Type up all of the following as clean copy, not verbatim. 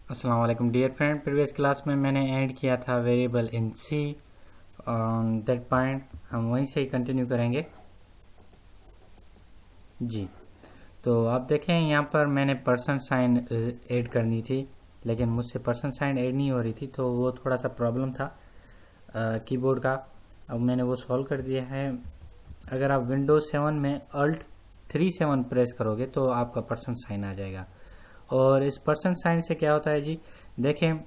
अस्सलाम वालेकुम dear friend. Previous class में मैंने ऐड किया था variable in C. On that point हम वहीं से ही कंटिन्यू करेंगे जी। तो आप देखें यहाँ पर मैंने पर्सन साइन ऐड करनी थी, लेकिन मुझसे पर्सन साइन ऐड नहीं हो रही थी, तो वो थोड़ा सा प्रॉब्लम था कीबोर्ड का। अब मैंने वो सॉल्व कर दिया है। अगर आप विंडोज 7 में अल्ट 37 प्रेस करोगे तो आपका पर्सन साइन आ जाएगा। और इस पर्सन साइन से क्या होता है जी, देखें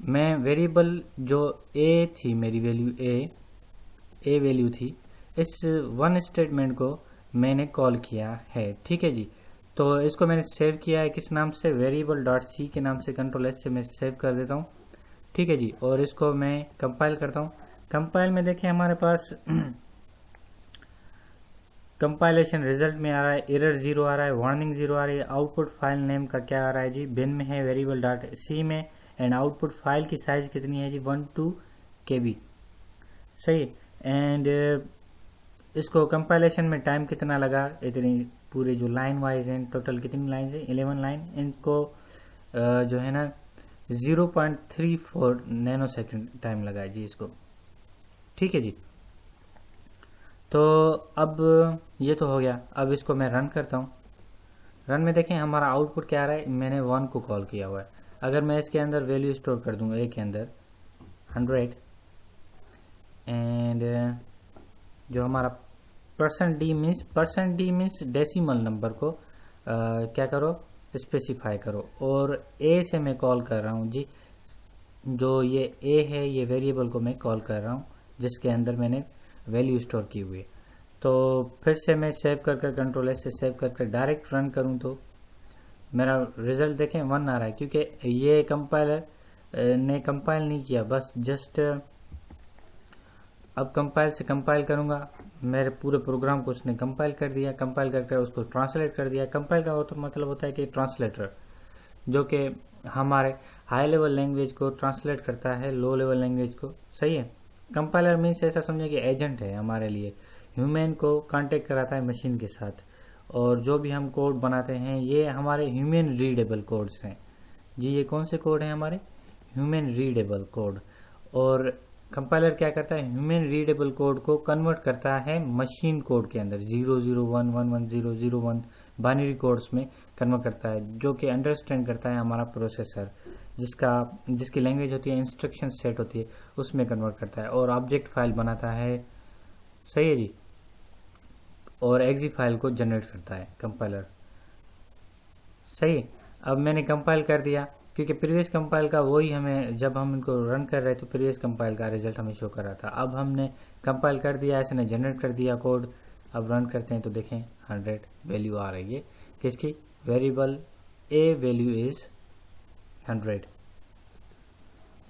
मैं वेरिएबल जो ए थी, मेरी वैल्यू ए वैल्यू थी, इस वन स्टेटमेंट को मैंने कॉल किया है। ठीक है जी। तो इसको मैंने सेव किया है किस नाम से, वेरिएबल डॉट सी के नाम से। कंट्रोल एस से मैं सेव कर देता हूँ। ठीक है जी। और इसको मैं कंपाइल करता हूँ। कंपाइल में देखें हमारे पास कंपाइलेशन रिजल्ट में आ रहा है एरर 0 आ रहा है, वार्निंग 0 आ रही है। आउटपुट फाइल नेम का क्या आ रहा है जी, बिन में है, वेरिएबल डॉट सी में। एंड आउटपुट फाइल की साइज कितनी है जी, 12 KB। सही। एंड इसको कंपाइलेशन में टाइम कितना लगा, इतनी पूरे जो लाइन वाइज हैं, टोटल कितनी लाइन है, 11 लाइन। इनको जो है ना 0.34 नैनो सेकेंड टाइम लगा है जी इसको। ठीक है जी। तो अब ये तो हो गया। अब इसको मैं रन करता हूँ। रन में देखें हमारा आउटपुट क्या आ रहा है, मैंने 1 को कॉल किया हुआ है। अगर मैं इसके अंदर वैल्यू स्टोर कर दूँ, ए के अंदर 100, एंड जो हमारा percent D means decimal number को क्या करो, स्पेसिफाई करो। और ए से मैं कॉल कर रहा हूँ जी, जो ये ए है ये वेरिएबल को मैं कॉल कर रहा हूँ जिसके अंदर मैंने वैल्यू स्टोर की हुई है। तो फिर से मैं सेव कर कंट्रोल एस से सेव कर डायरेक्ट रन करूँ तो मेरा रिजल्ट देखें 1 आ रहा है, क्योंकि ये कंपाइलर ने कंपाइल नहीं किया, बस जस्ट अब कंपाइल से कंपाइल करूंगा, मेरे पूरे प्रोग्राम को उसने कंपाइल कर दिया। कंपाइल करके उसको ट्रांसलेट कर दिया। कंपाइल का तो मतलब होता है कि ट्रांसलेटर, जो कि हमारे हाई लेवल लैंग्वेज को ट्रांसलेट करता है लो लेवल लैंग्वेज को। सही है। कंपाइलर मीन्स ऐसा समझे कि एजेंट है हमारे लिए, ह्यूमन को कांटेक्ट कराता है मशीन के साथ। और जो भी हम कोड बनाते हैं ये हमारे ह्यूमन रीडेबल कोड्स हैं जी। ये कौन से कोड हैं हमारे, ह्यूमन रीडेबल कोड। और कंपाइलर क्या करता है, ह्यूमन रीडेबल कोड को कन्वर्ट करता है मशीन कोड के अंदर, 001110001 बाइनरी कोड्स में कन्वर्ट करता है, जो कि अंडरस्टैंड करता है हमारा प्रोसेसर, जिसकी लैंग्वेज होती है, इंस्ट्रक्शन सेट होती है, उसमें कन्वर्ट करता है। और ऑब्जेक्ट फाइल बनाता है। सही है जी। और एक्जी फाइल को जनरेट करता है कंपाइलर। सही। अब मैंने कंपाइल कर दिया, क्योंकि प्रीवियस कंपाइल का वही हमें, जब हम इनको रन कर रहे थे तो प्रीवियस कंपाइल का रिजल्ट हमें शो कर रहा था। अब हमने कंपाइल कर दिया, ऐसे ने जनरेट कर दिया कोड। अब रन करते हैं तो देखें 100 वैल्यू आ रही है किसकी, वेरिएबल ए वैल्यू इज 100।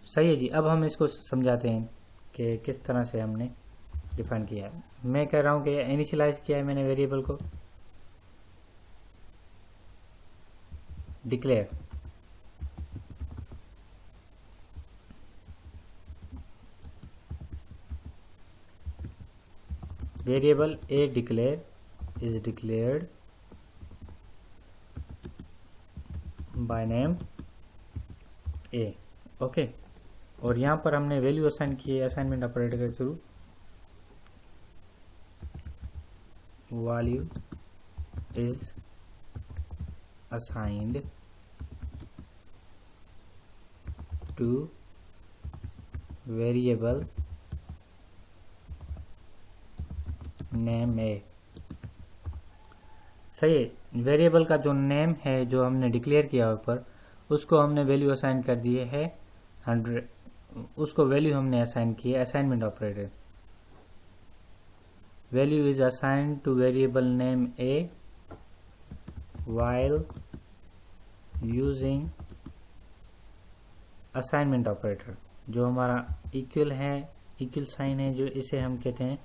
सही है जी। अब हम इसको समझाते हैं कि किस तरह से हमने डिफाइन किया है। मैं कह रहा हूँ कि इनिशियलाइज किया है मैंने वेरिएबल को, declare variable a declare is declared by name a। Okay. और यहाँ पर हमने वैल्यू असाइन की है असाइनमेंट ऑपरेटर के थ्रू। Value is assigned to variable name a. सही है। वेरिएबल का जो नेम है जो हमने डिक्लेयर किया ऊपर, उसको हमने वैल्यू असाइन कर दिए है 100। उसको वैल्यू हमने असाइन की है assignment operator. Value is assigned to variable name A while using assignment operator, जो हमारा इक्वल है, इक्वल साइन है, जो इसे हम कहते हैं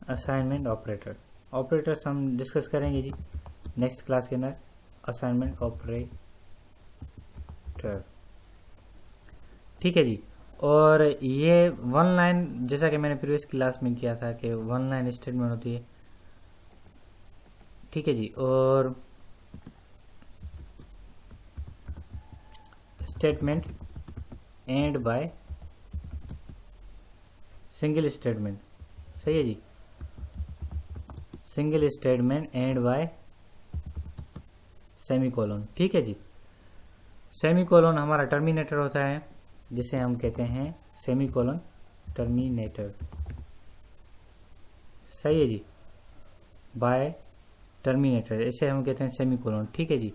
असाइनमेंट ऑपरेटर। ऑपरेटर्स हम डिस्कस करेंगे जी नेक्स्ट क्लास के अंदर, असाइनमेंट ऑपरेटर। ठीक है जी। और ये 1 लाइन, जैसा कि मैंने प्रीवियस क्लास में किया था कि 1 लाइन स्टेटमेंट होती है। ठीक है जी। और statement end by single statement, सही है जी, single statement end by semicolon, ठीक है जी। सेमीकोलन हमारा टर्मिनेटर होता है, जिसे हम कहते हैं सेमीकोलन टर्मिनेटर, सही है जी, बाय टर्मिनेटर, इसे हम कहते हैं सेमीकोलन, ठीक है जी।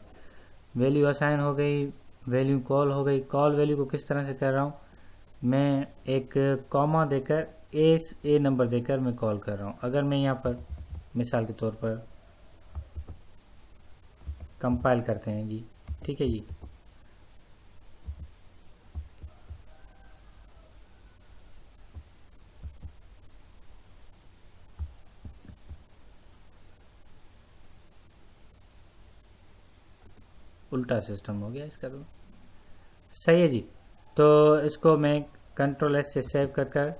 वैल्यू असाइन हो गई, वैल्यू कॉल हो गई। कॉल वैल्यू को किस तरह से कर रहा हूँ, मैं एक कॉमा देकर ए नंबर देकर मैं कॉल कर रहा हूँ। अगर मैं यहाँ पर मिसाल के तौर पर कंपाइल करते हैं जी, ठीक है जी, उल्टा सिस्टम हो गया इसका, तो सही है जी। तो इसको मैं कंट्रोल एस से सेव कर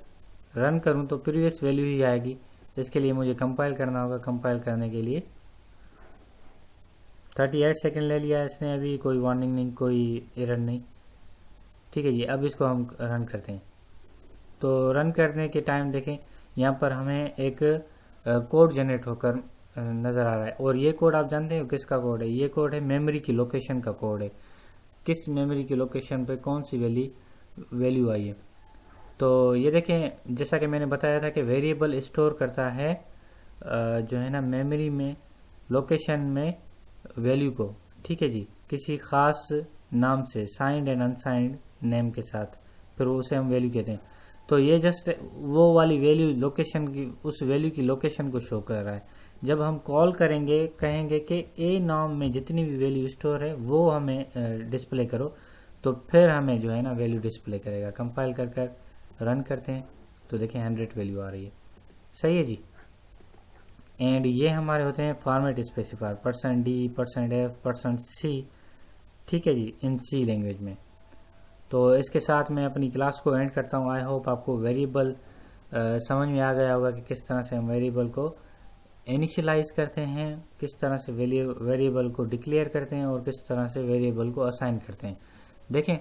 रन करूं तो प्रीवियस वैल्यू ही आएगी। इसके लिए मुझे कंपाइल करना होगा। कंपाइल करने के लिए 38 सेकंड ले लिया इसने, अभी कोई वार्निंग नहीं, कोई एरर नहीं, ठीक है जी। अब इसको हम रन करते हैं। तो रन करने के टाइम देखें, यहाँ पर हमें एक कोड जनरेट होकर नज़र आ रहा है, और ये कोड आप जानते हो किसका कोड है, ये कोड है मेमोरी की लोकेशन का कोड है, किस मेमोरी की लोकेशन पे कौन सी वैल्यू आई है। तो ये देखें, जैसा कि मैंने बताया था कि वेरिएबल स्टोर करता है जो है ना मेमोरी में लोकेशन में वैल्यू को, ठीक है जी, किसी खास नाम से, साइंड एंड अनसाइंड नेम के साथ, फिर उसे हम वैल्यू कहते हैं। तो ये जस्ट वो वाली वैल्यू लोकेशन की, उस वैल्यू की लोकेशन को शो कर रहा है। जब हम कॉल करेंगे, कहेंगे कि ए नाम में जितनी भी वैल्यू स्टोर है वो हमें डिस्प्ले करो, तो फिर हमें जो है ना वैल्यू डिस्प्ले करेगा। कंपाइल कर रन करते हैं तो देखें 100 वैल्यू आ रही है, सही है जी। एंड ये हमारे होते हैं format specifier, %d, %f, %c, ठीक है जी, इन सी लैंग्वेज में। तो इसके साथ मैं अपनी क्लास को एंड करता हूँ। आई होप आपको वेरिएबल समझ में आ गया होगा कि किस तरह से हम वेरिएबल को इनिशियलाइज करते हैं, किस तरह से वेरिएबल को डिक्लेयर करते हैं, और किस तरह से वेरिएबल को असाइन करते हैं। देखें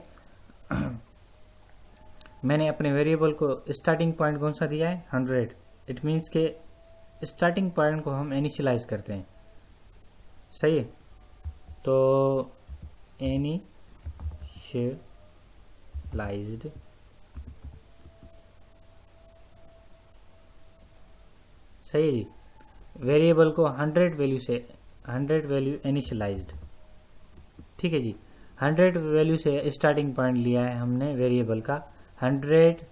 मैंने अपने वेरिएबल को स्टार्टिंग पॉइंट कौन सा दिया है, 100। इट मीन्स के स्टार्टिंग पॉइंट को हम इनिशियलाइज करते हैं, सही है। तो इनिशियलाइज्ड, सही है जी, वेरिएबल को 100 वैल्यू से, 100 वैल्यू इनिशियलाइज्ड, ठीक है जी। 100 वैल्यू से स्टार्टिंग पॉइंट लिया है हमने वेरिएबल का। 100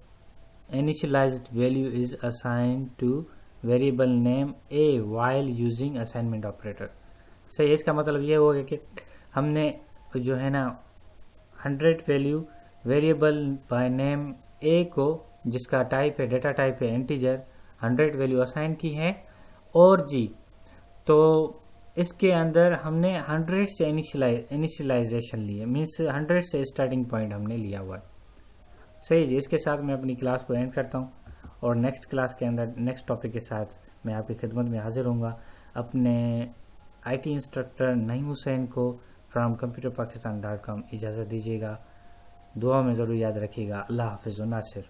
initialised value is assigned to variable name a while using assignment operator, सही है। इसका मतलब ये हो गया कि हमने जो है ना 100 वैल्यू वेरिएबल बाय नेम ए को, जिसका टाइप है, डेटा टाइप है इंटीजर, 100 वैल्यू असाइन की है। और जी, तो इसके अंदर हमने 100 से इनिशियलाइजेशन ली है, मीन्स 100 से स्टार्टिंग पॉइंट हमने लिया हुआ है, सही जी। इसके साथ मैं अपनी क्लास को एंड करता हूँ, और नेक्स्ट क्लास के अंदर नेक्स्ट टॉपिक के साथ मैं आपकी खिदमत में हाजिर होऊंगा। अपने IT इंस्ट्रक्टर नईम हुसैन को फ्राम computerpakistan.com इजाज़त दीजिएगा। दुआ में ज़रूर याद रखिएगा। अल्लाह हाफिज़ व नासिर।